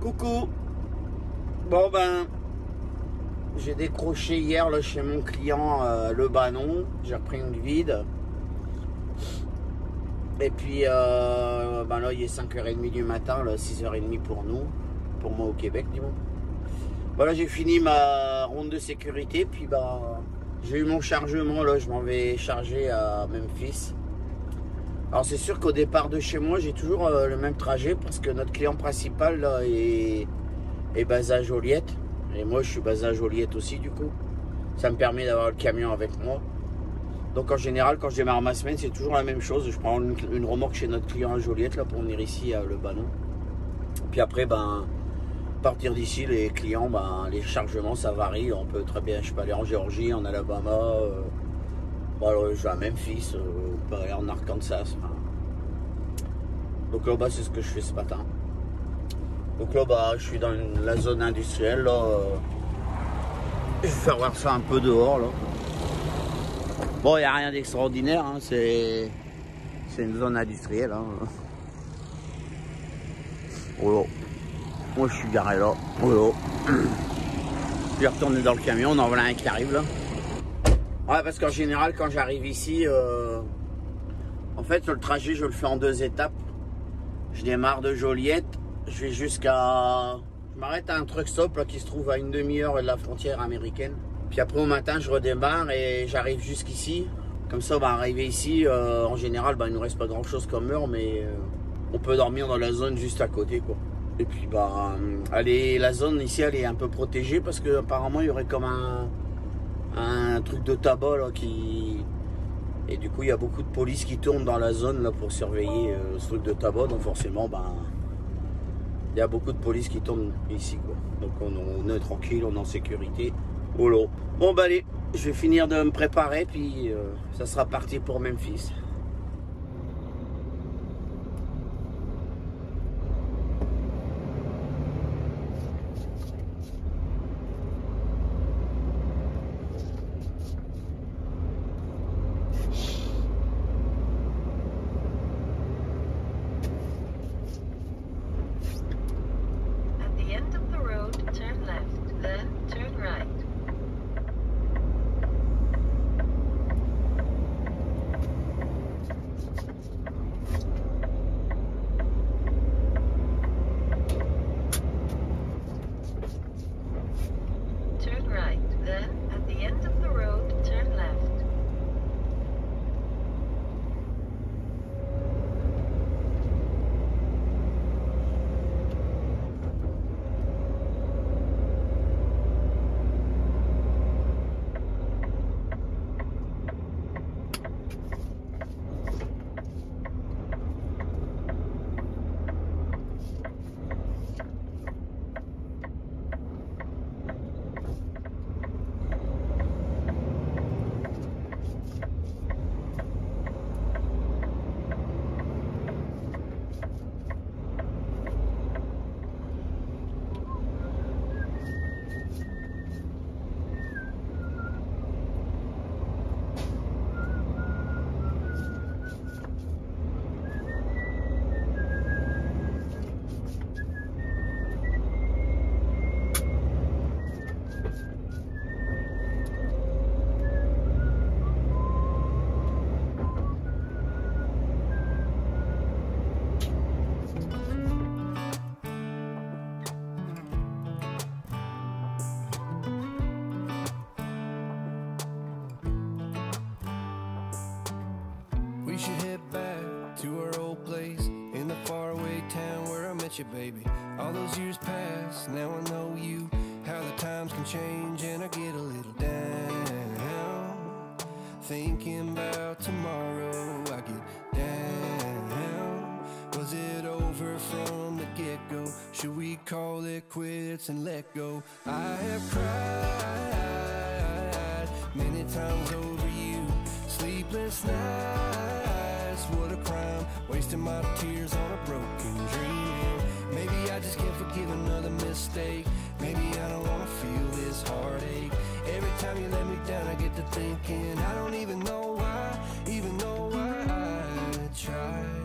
Coucou. Bon ben, j'ai décroché hier là, chez mon client le Banon. J'ai repris une vide. Et puis ben là il est 5h30 du matin, là, 6h30 pour nous. Pour moi au Québec du moins. Voilà, j'ai fini ma ronde de sécurité. Puis ben, j'ai eu mon chargement là, je m'en vais charger à Memphis. Alors c'est sûr qu'au départ de chez moi, j'ai toujours le même trajet parce que notre client principal là, est basé à Joliette. Et moi je suis basé à Joliette aussi du coup. Ça me permet d'avoir le camion avec moi. Donc en général quand je démarre ma semaine, c'est toujours la même chose. Je prends une remorque chez notre client à Joliette là, pour venir ici à Le Banon. Puis après, ben, à partir d'ici, les clients, ben, les chargements ça varie. On peut très bien, je peux aller en Géorgie, en Alabama. Bon, alors, je vais à Memphis, on peut aller en Arkansas. Hein. Donc là, bah, c'est ce que je fais ce matin. Donc là, bah, je suis dans la zone industrielle. Là, je vais faire voir ça un peu dehors. Là. Bon, il n'y a rien d'extraordinaire. Hein, c'est une zone industrielle. Hein. Oh là. Moi, je suis garé là. Oh là. Je vais retourner dans le camion. On en voilà un qui arrive là. Ouais, parce qu'en général, quand j'arrive ici, en fait, le trajet, je le fais en 2 étapes. Je démarre de Joliette, je vais jusqu'à... Je m'arrête à un truck stop là, qui se trouve à une demi-heure de la frontière américaine. Puis après, au matin, je redémarre et j'arrive jusqu'ici. Comme ça, bah, arrivé ici, en général, bah, il ne nous reste pas grand-chose comme heure, mais on peut dormir dans la zone juste à côté, quoi. Et puis, bah, la zone ici, elle est un peu protégée parce qu'apparemment, il y aurait comme un truc de tabac là qui... Et du coup il y a beaucoup de police qui tournent dans la zone là pour surveiller ce truc de tabac, donc forcément ben il y a beaucoup de police qui tournent ici quoi. Donc on est tranquille, on est en sécurité. Oh là. Bon bah allez, je vais finir de me préparer puis ça sera parti pour Memphis. You, baby. All those years pass, now I know you. How the times can change and I get a little down. Thinking about tomorrow, I get down. Was it over from the get-go? Should we call it quits and let go? I have cried many times over you. Sleepless nights, what a crime. Wasting my tears on a broken dream. Maybe I just can't forgive another mistake. Maybe I don't wanna feel this heartache. Every time you let me down I get to thinking I don't even know why, even though I tried.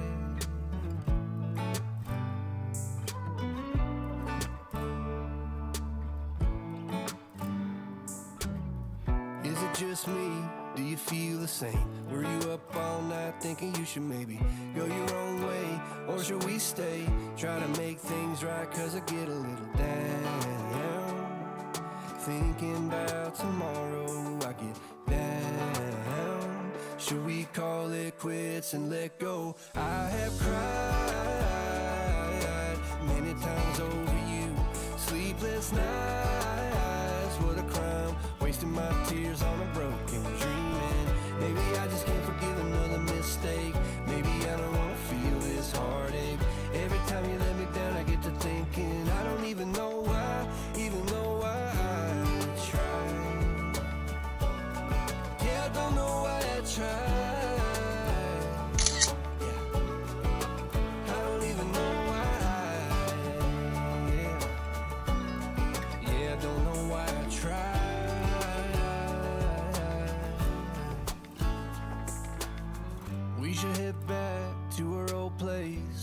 just me? Do you feel the same? Were you up all night thinking you should maybe go your own way? Or should we stay? Try to make things right, cause I get a little down. Thinking about tomorrow, I get down. Should we call it quits and let go? I have cried many times over you. Sleepless nights, what a crime. Wasting my tears on a broken dream. And maybe I just can't forgive another mistake. Maybe I don't wanna feel this heartache. Every time you let me down, I get to thinking I don't even know why, even though I tried. Yeah, I don't know why I tried.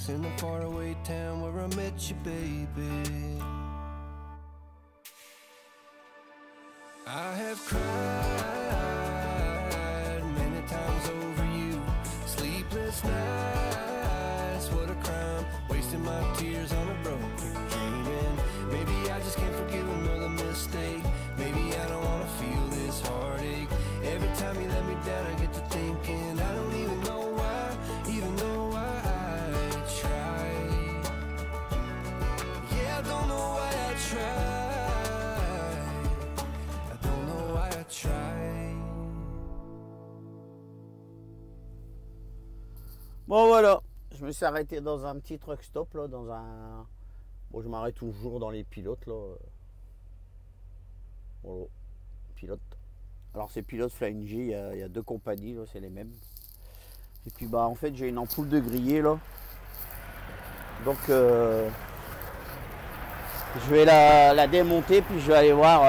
In the faraway town where I met you, baby. I have cried many times over you. Sleepless nights, what a crime. Wasting my tears on a broken dream. And maybe I just can't forgive another mistake. Maybe I don't wanna feel this heartache. Every time you let me down, I get to thinking I don't even know why, even though I don't know why I tried. I don't know why I tried. Bon voilà, je me suis arrêté dans un petit truck stop là, dans un. Bon, je m'arrête toujours dans les pilotes là. Voilà, pilote. Alors c'est pilote Flying J, il y a deux compagnies là, c'est les mêmes. Et puis bah en fait j'ai une ampoule de grillé là. Donc je vais la démonter, puis je vais aller voir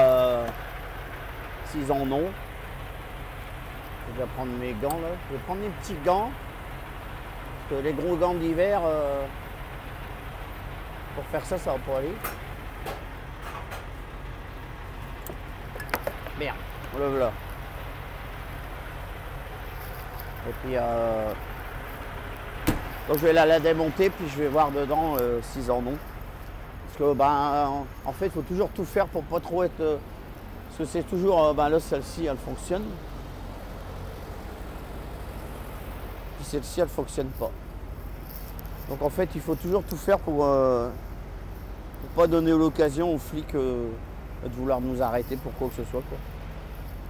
s'ils en ont. Je vais prendre mes gants là. Je vais prendre mes petits gants. Parce que les gros gants d'hiver, pour faire ça, ça va pas aller. Merde, le voilà. Et puis donc je vais la démonter, puis je vais voir dedans s'ils en ont. Parce que ben en fait il faut toujours tout faire pour pas trop être. Parce que c'est toujours ben là celle-ci elle fonctionne. Puis celle-ci elle fonctionne pas. Donc en fait il faut toujours tout faire pour pas donner l'occasion aux flics de vouloir nous arrêter pour quoi que ce soit quoi.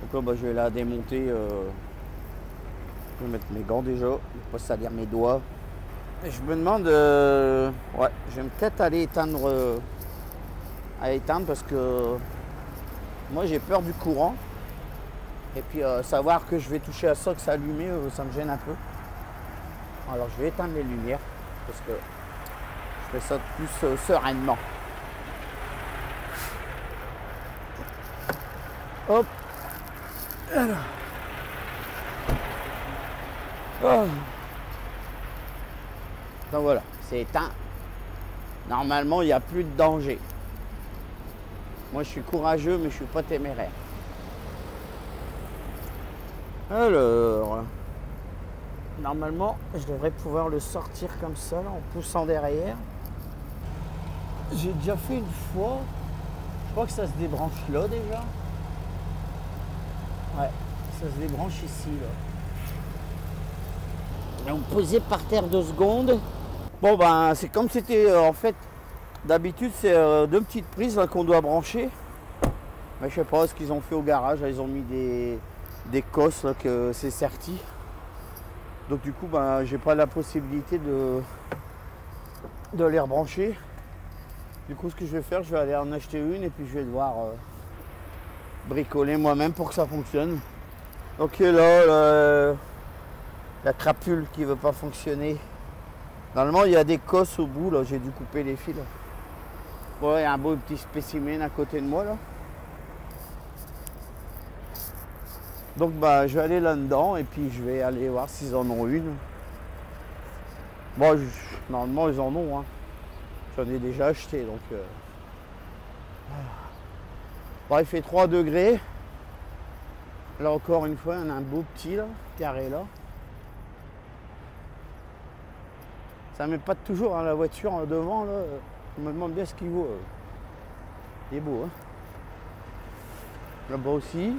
Donc là ben, je vais la démonter. Je vais mettre mes gants déjà, je vais pas salir mes doigts. Et je me demande, ouais, je vais peut-être aller éteindre, parce que moi j'ai peur du courant. Et puis savoir que je vais toucher à ça, que ça allume, ça me gêne un peu. Alors je vais éteindre les lumières parce que je fais ça plus sereinement. Hop. Alors. Oh. Donc voilà, c'est éteint. Normalement, il n'y a plus de danger. Moi, je suis courageux, mais je ne suis pas téméraire. Alors, normalement, je devrais pouvoir le sortir comme ça, là, en poussant derrière. J'ai déjà fait une fois. Je crois que ça se débranche là, déjà. Ouais, ça se débranche ici, là. Et on posait par terre 2 secondes. Bon ben c'est comme c'était en fait d'habitude c'est 2 petites prises qu'on doit brancher. Mais je sais pas ce qu'ils ont fait au garage, là, ils ont mis des cosses là, que c'est serti. Donc du coup ben j'ai pas la possibilité de les rebrancher. Du coup ce que je vais faire, je vais aller en acheter une et puis je vais devoir bricoler moi-même pour que ça fonctionne. Ok là la crapule qui veut pas fonctionner. Normalement il y a des cosses au bout là, j'ai dû couper les fils. Bon, il y a un beau petit spécimen à côté de moi là. Donc bah je vais aller là-dedans et puis je vais aller voir s'ils en ont une. Bon normalement ils en ont hein. J'en ai déjà acheté donc bon, il fait 3 degrés. Là encore une fois, on a un beau petit là, carré là. Ça m'épate toujours hein, la voiture devant là. Je me demande bien ce qu'il vaut. Il est beau hein. Là-bas aussi.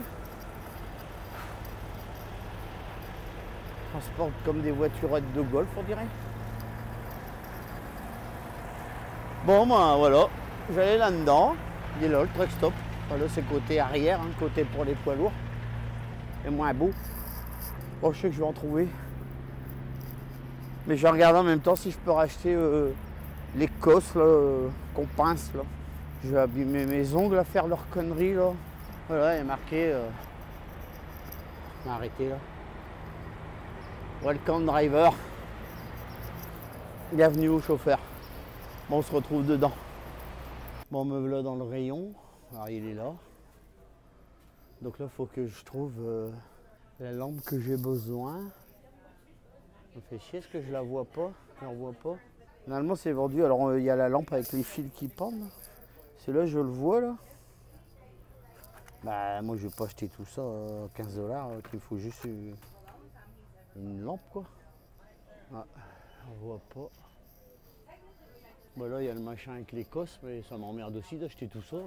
Transporte comme des voiturettes de golf on dirait. Bon ben voilà, j'allais là-dedans. Il est là le truck stop. Voilà, c'est côté arrière, hein, côté pour les poids lourds. Et moins beau. Bon, je sais que je vais en trouver. Mais je vais regarder en même temps si je peux racheter les cosses qu'on pince là. Je vais abîmer mes ongles à faire leur connerie là. Voilà, il est marqué. On va arrêter là. Welcome driver. Bienvenue au chauffeur. Bon, on se retrouve dedans. Bon, me voilà dans le rayon. Alors il est là. Donc là, il faut que je trouve la lampe que j'ai besoin. Ça me fait chier, est-ce que je la vois pas? Je la vois pas. Normalement, c'est vendu. Alors, il y a la lampe avec les fils qui pendent. Celui-là, je le vois là. Bah, moi, je vais pas acheter tout ça à 15 $. Il faut juste une lampe, quoi. Ah, on voit pas. Bah là, il y a le machin avec les cosses, mais ça m'emmerde aussi d'acheter tout ça.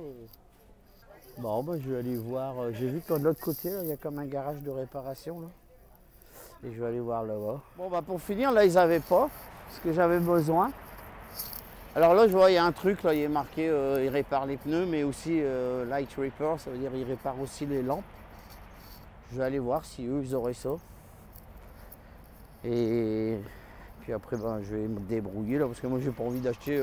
Bon, bah, je vais aller voir. J'ai vu que de l'autre côté, il y a comme un garage de réparation là. Et je vais aller voir là-bas. Bon, bah pour finir, là, ils n'avaient pas ce que j'avais besoin. Alors là, je vois, il y a un truc, là, il est marqué, il répare les pneus, mais aussi light repair, ça veut dire il répare aussi les lampes. Je vais aller voir si eux, ils auraient ça. Et puis après, ben, je vais me débrouiller, là, parce que moi, j'ai pas envie d'acheter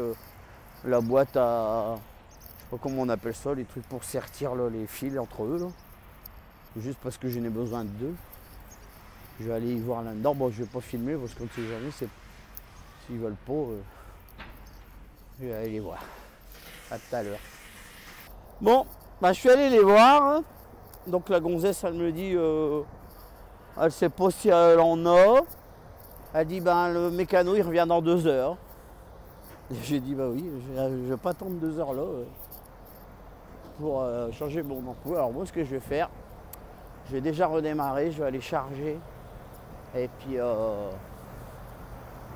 la boîte à... Je sais pas comment on appelle ça, les trucs pour sertir là, les fils entre eux, là. Juste parce que je n'ai besoin de deux. Je vais aller y voir là-dedans. Bon, je vais pas filmer parce qu'on ne sait jamais. S'ils veulent pas, je vais aller les voir. À tout à l'heure. Bon, bah, je suis allé les voir. Donc la gonzesse, elle me dit, elle ne sait pas si elle en a. Elle dit, ben le mécano, il revient dans 2 heures. J'ai dit, bah oui, je ne vais pas attendre 2 heures là pour changer mon ampoule. Alors moi, ce que je vais faire, je vais déjà redémarrer, je vais aller charger. Et puis,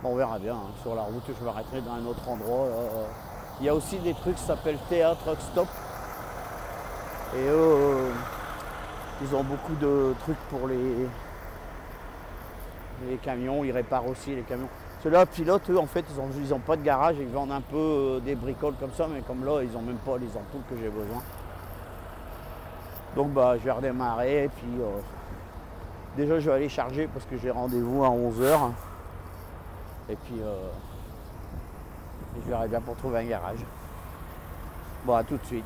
on verra bien. Hein. Sur la route, je m'arrêterai dans un autre endroit. Il y a aussi des trucs qui s'appellent TA Truck Stop. Et eux, ils ont beaucoup de trucs pour les camions. Ils réparent aussi les camions. Ceux-là, pilotes, eux, en fait, ils ont pas de garage. Ils vendent un peu des bricoles comme ça. Mais comme là, ils n'ont même pas les ampoules que j'ai besoin. Donc, bah, je vais redémarrer. Et puis... déjà, je vais aller charger parce que j'ai rendez-vous à 11 h. Et puis, je verrai bien pour trouver un garage. Bon, à tout de suite.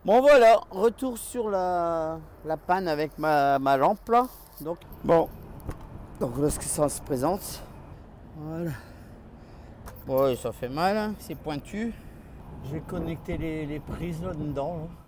Bon voilà, retour sur la panne avec ma lampe là. Donc bon, donc là ce que ça se présente. Voilà. Ouais, ça fait mal, hein, c'est pointu. Je vais connecter les prises là dedans. Là.